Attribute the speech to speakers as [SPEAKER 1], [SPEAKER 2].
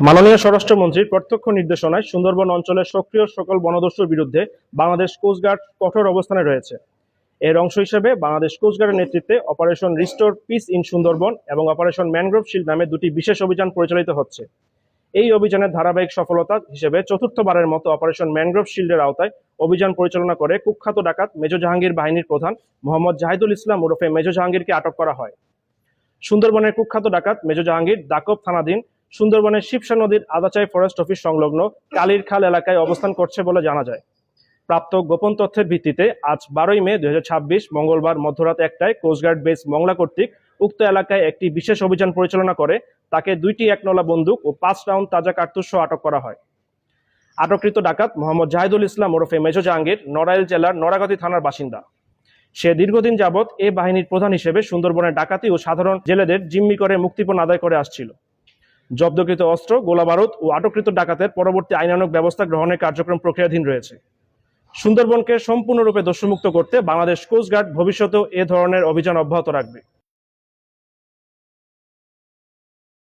[SPEAKER 1] মাননীয় স্বরাষ্ট্রমন্ত্রীর প্রত্যক্ষ নির্দেশনায় সুন্দরবন অঞ্চলের সক্রিয় সকল বনদস্যুর বিরুদ্ধে বাংলাদেশ কোস্টগার্ড কঠোর অবস্থানে রয়েছে। এর অংশ হিসেবে বাংলাদেশ কোস্টগার্ডের নেতৃত্বে operation restore piece in Sundarban এবং অপারেশন ম্যানগ্রোভ শিল্ড নামে দুটি বিশেষ অভিযান পরিচালিত হচ্ছে। এই অভিযানের ধারাবাহিক সফলতা হিসেবে চতুর্থবারের মতো অপারেশন ম্যানগ্রোভ শিল্ডের আওতায় অভিযান পরিচালনা করে কুখ্যাত ডাকাত মেজর জাহাঙ্গীর বাহিনীর প্রধান মোহাম্মদ জাহিদুল ইসলাম ওরফে মেজর জাহাঙ্গীরকে আটক করা হয়। সুন্দরবনের কুখ্যাত ডাকাত মেজর জাহাঙ্গীর দাকব থানাধীন সুন্দরবনের শিবসা নদীর আদাচাই ফরেস্ট অফিস সংলগ্ন কালীর খাল এলাকায় অবস্থান করছে বলে জানা যায়। প্রাপ্ত গোপন তথ্যের ভিত্তিতে আজ 12ই মে 2026 মঙ্গলবার মধ্যরাত 1টায় কোস্টগার্ড বেস মংলা কর্তৃক উক্ত এলাকায় একটি বিশেষ অভিযান পরিচালনা করে তাকে 2টি 1নলা বন্দুক ও 5 রাউন্ড তাজা কার্তুজ সহ আটক করা হয়। আটককৃত ডাকাত মোহাম্মদ জাহিদুল ইসলাম ওরফে মেজর জাহাঙ্গীর নড়াইল জেলার নড়াগাতি থানার বাসিন্দা। সে দীর্ঘদিন যাবৎ এ বাহিনীর প্রধান হিসেবে সুন্দরবনের ডাকাতি ও সাধারণ জেলেদের জিম্মি করে মুক্তিপণ আদায় করে আসছিল। জব্দকৃত অস্ত্র, গোলাবারুদ ও আটককৃত ডাকাতের পরবর্তী আইনানুগ ব্যবস্থা গ্রহণের কার্যক্রম প্রক্রিয়াধীন রয়েছে। সুন্দরবনকে সম্পূর্ণরূপে দস্যুমুক্ত করতে বাংলাদেশ কোস্টগার্ড ভবিষ্যতেও এ ধরনের অভিযান অব্যাহত রাখবে।